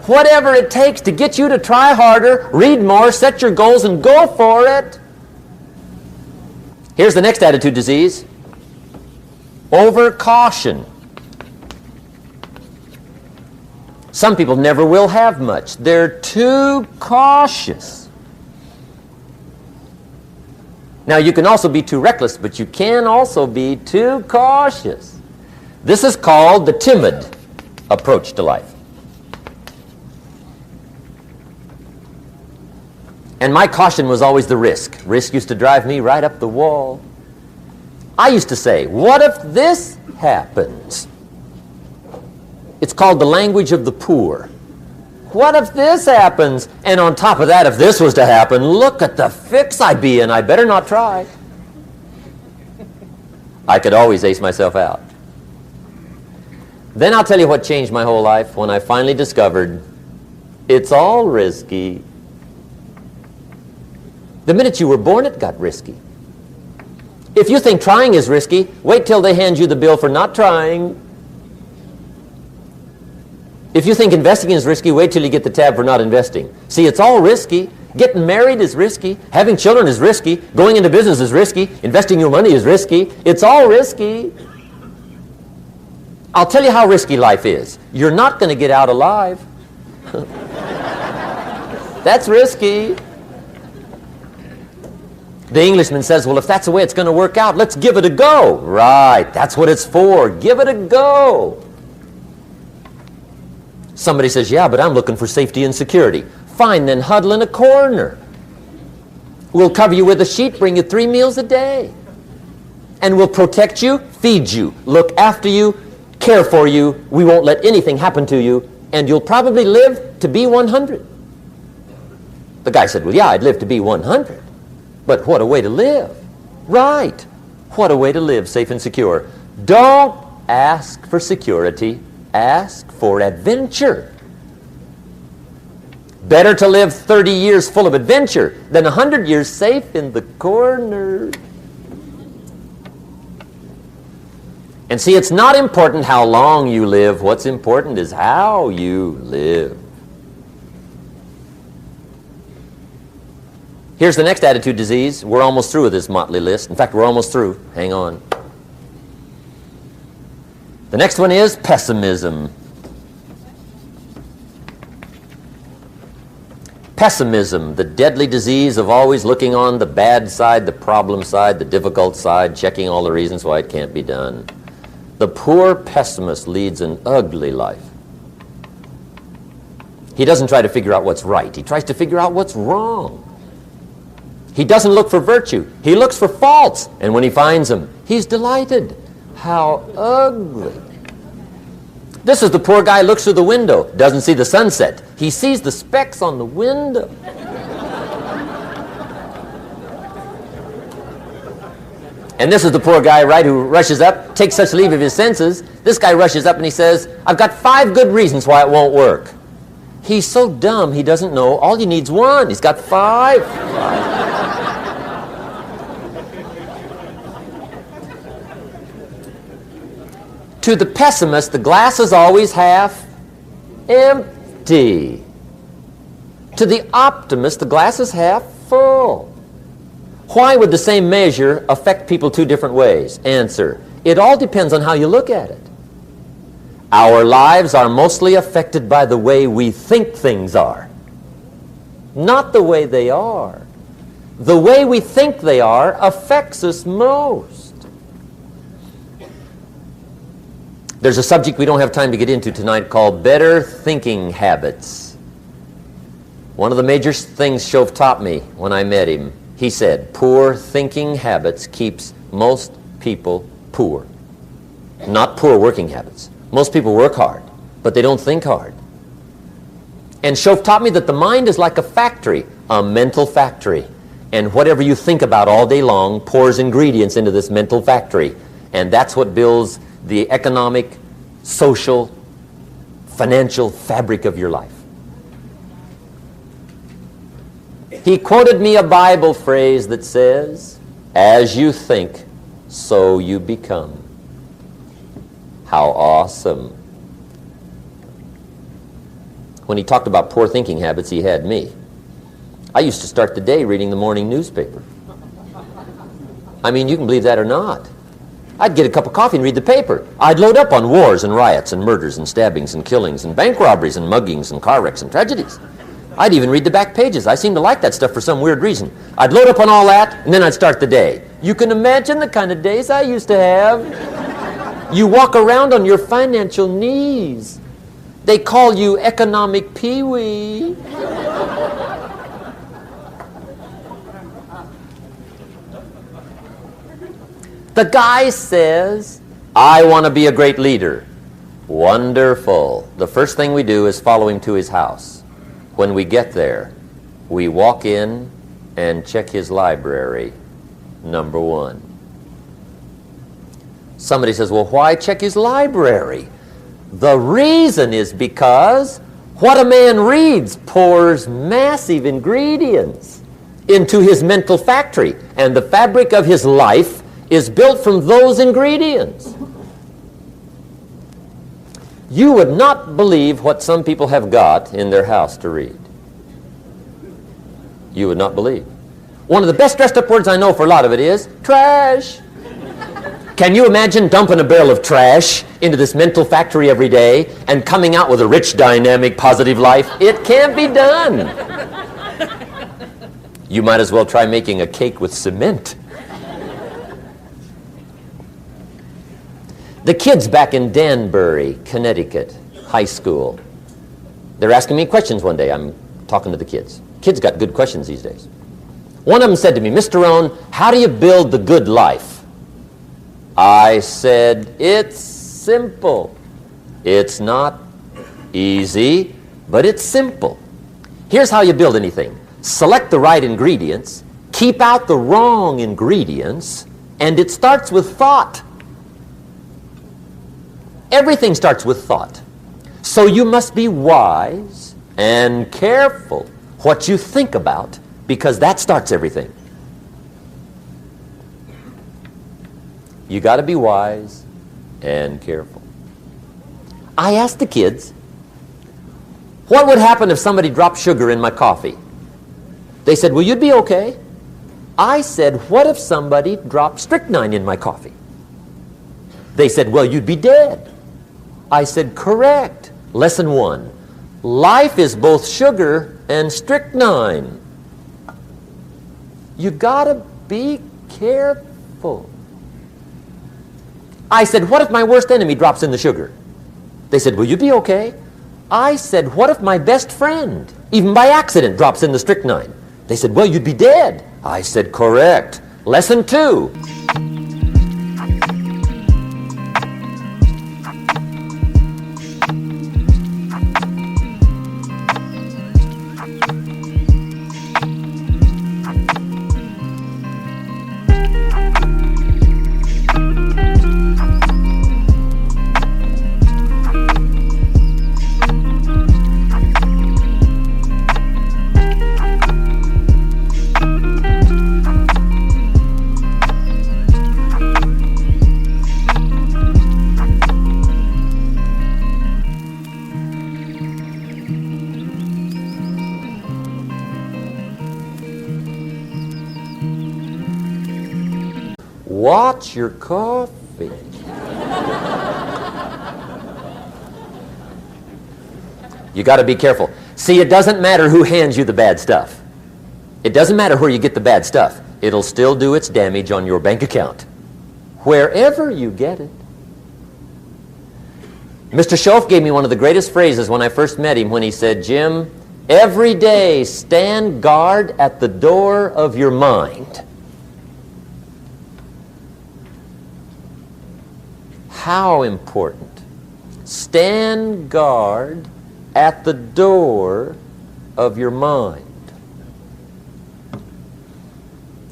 whatever it takes to get you to try harder, read more, set your goals, and go for it. Here's the next attitude disease. Overcaution. Some people never will have much. They're too cautious. Now, you can also be too reckless, but you can also be too cautious. This is called the timid approach to life. And my caution was always the risk. Risk used to drive me right up the wall. I used to say, what if this happens? It's called the language of the poor. What if this happens? And on top of that, if this was to happen, look at the fix I'd be in. I better not try. I could always ace myself out. Then I'll tell you what changed my whole life when I finally discovered it's all risky. The minute you were born, it got risky. If you think trying is risky, wait till they hand you the bill for not trying. If you think investing is risky, wait till you get the tab for not investing. See, it's all risky. Getting married is risky. Having children is risky. Going into business is risky. Investing your money is risky. It's all risky. I'll tell you how risky life is. You're not going to get out alive. That's risky. The Englishman says, well, if that's the way it's going to work out, let's give it a go. Right, that's what it's for. Give it a go. Somebody says, yeah, but I'm looking for safety and security. Fine, then huddle in a corner. We'll cover you with a sheet, bring you 3 meals a day. And we'll protect you, feed you, look after you, care for you. We won't let anything happen to you, and you'll probably live to be 100. The guy said, well, yeah, I'd live to be 100. But what a way to live. Right. What a way to live, safe and secure. Don't ask for security. Ask for adventure. Better to live 30 years full of adventure than 100 years safe in the corner. And see, it's not important how long you live. What's important is how you live. Here's the next attitude disease. We're almost through with this motley list. In fact, we're almost through. Hang on. The next one is pessimism. Pessimism, the deadly disease of always looking on the bad side, the problem side, the difficult side, checking all the reasons why it can't be done. The poor pessimist leads an ugly life. He doesn't try to figure out what's right. He tries to figure out what's wrong. He doesn't look for virtue. He looks for faults. And when he finds them, he's delighted. How ugly. This is the poor guy who looks through the window, doesn't see the sunset. He sees the specks on the window. And this is the poor guy, right, who rushes up, takes such leave of his senses. This guy rushes up and he says, I've got 5 good reasons why it won't work. He's so dumb he doesn't know all you need's 1. He's got 5. To the pessimist, the glass is always half empty. To the optimist, the glass is half full. Why would the same measure affect people 2 different ways? Answer, it all depends on how you look at it. Our lives are mostly affected by the way we think things are, not the way they are. The way we think they are affects us most. There's a subject we don't have time to get into tonight called better thinking habits. One of the major things Shove taught me when I met him, he said, poor thinking habits keeps most people poor. Not poor working habits. Most people work hard, but they don't think hard. And Shove taught me that the mind is like a factory, a mental factory. And whatever you think about all day long pours ingredients into this mental factory. And that's what builds the economic, social, financial fabric of your life. He quoted me a Bible phrase that says, as you think, so you become. How awesome. When he talked about poor thinking habits, he had me. I used to start the day reading the morning newspaper. I mean, you can believe that or not. I'd get a cup of coffee and read the paper. I'd load up on wars and riots and murders and stabbings and killings and bank robberies and muggings and car wrecks and tragedies. I'd even read the back pages. I seem to like that stuff for some weird reason. I'd load up on all that, and then I'd start the day. You can imagine the kind of days I used to have. You walk around on your financial knees. They call you economic peewee. The guy says, I want to be a great leader. Wonderful. The first thing we do is follow him to his house. When we get there, we walk in and check his library, number one. Somebody says, well, why check his library? The reason is because what a man reads pours massive ingredients into his mental factory, and the fabric of his life is built from those ingredients. You would not believe what some people have got in their house to read. You would not believe. One of the best dressed up words I know for a lot of it is trash. Can you imagine dumping a barrel of trash into this mental factory every day and coming out with a rich, dynamic, positive life? It can't be done. You might as well try making a cake with cement. The kids back in Danbury, Connecticut, high school, they're asking me questions one day. I'm talking to the kids. Kids got good questions these days. One of them said to me, Mr. Rohn, how do you build the good life? I said, it's simple. It's not easy, but it's simple. Here's how you build anything. Select the right ingredients, keep out the wrong ingredients, and it starts with thought. Everything starts with thought. So you must be wise and careful what you think about, because that starts everything. You got to be wise and careful. I asked the kids, what would happen if somebody dropped sugar in my coffee? They said, well, you'd be okay. I said, what if somebody dropped strychnine in my coffee? They said, well, you'd be dead. I said, correct. Lesson one. Life is both sugar and strychnine. You gotta be careful. I said, what if my worst enemy drops in the sugar? They said, will you be okay? I said, what if my best friend, even by accident, drops in the strychnine? They said, well, you'd be dead. I said, correct. Lesson two. Watch your coffee. You got to be careful. See, it doesn't matter who hands you the bad stuff. It doesn't matter where you get the bad stuff. It'll still do its damage on your bank account, wherever you get it. Mr. Schoaf gave me one of the greatest phrases when I first met him when he said, Jim, every day stand guard at the door of your mind. How important. Stand guard at the door of your mind.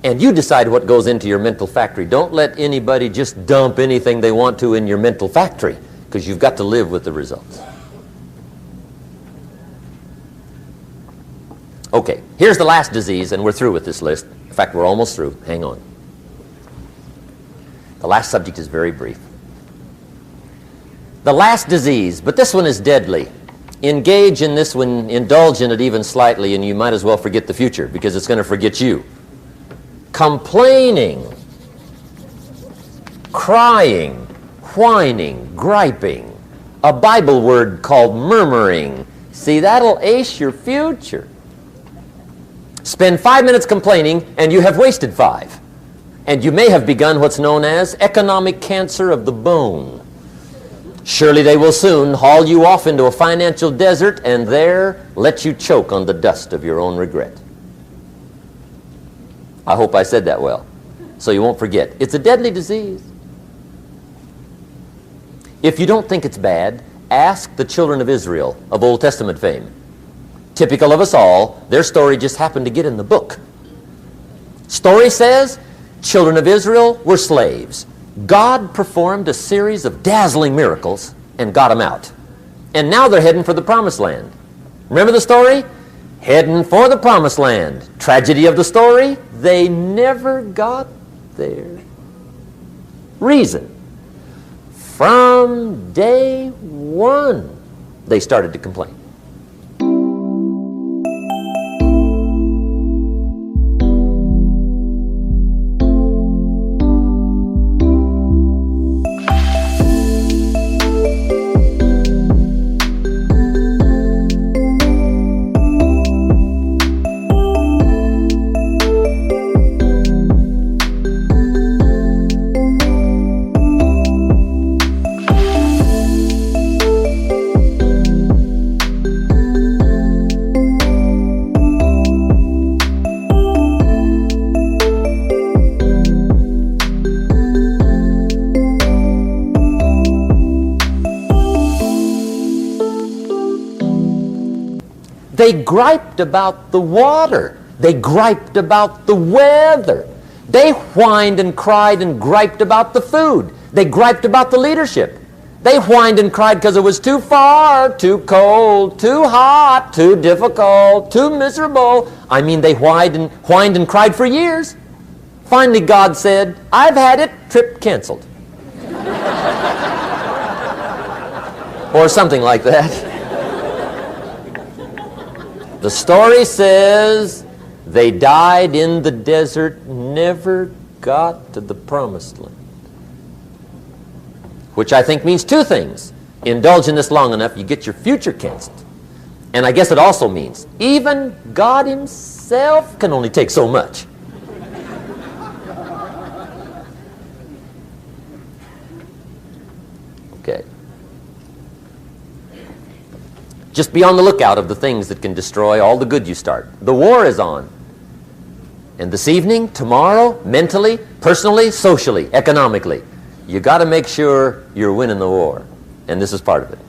And you decide what goes into your mental factory. Don't let anybody just dump anything they want to in your mental factory, because you've got to live with the results. Okay, here's the last disease, and we're through with this list. In fact, we're almost through. Hang on. The last subject is very brief. The last disease, but this one is deadly. Engage in this one, indulge in it even slightly, and you might as well forget the future because it's going to forget you. Complaining, crying, whining, griping, a Bible word called murmuring. See, that'll ace your future. Spend 5 minutes complaining, and you have wasted 5. And you may have begun what's known as economic cancer of the bone. Surely they will soon haul you off into a financial desert and there let you choke on the dust of your own regret. I hope I said that well, so you won't forget. It's a deadly disease. If you don't think it's bad, ask the children of Israel of Old Testament fame. Typical of us all, their story just happened to get in the book. Story says, children of Israel were slaves. God performed a series of dazzling miracles and got them out. And now they're heading for the promised land. Remember the story? Heading for the promised land. Tragedy of the story, they never got there. Reason. From day one, they started to complain. They griped about the water. They griped about the weather. They whined and cried and griped about the food. They griped about the leadership. They whined and cried because it was too far, too cold, too hot, too difficult, too miserable. I mean, they whined and cried for years. Finally, God said, I've had it, trip canceled. Or something like that. The story says they died in the desert, never got to the promised land. Which I think means two things. Indulge in this long enough, you get your future canceled. And I guess it also means even God himself can only take so much. Okay. Just be on the lookout of the things that can destroy all the good you start. The war is on. And this evening, tomorrow, mentally, personally, socially, economically, you got to make sure you're winning the war. And this is part of it.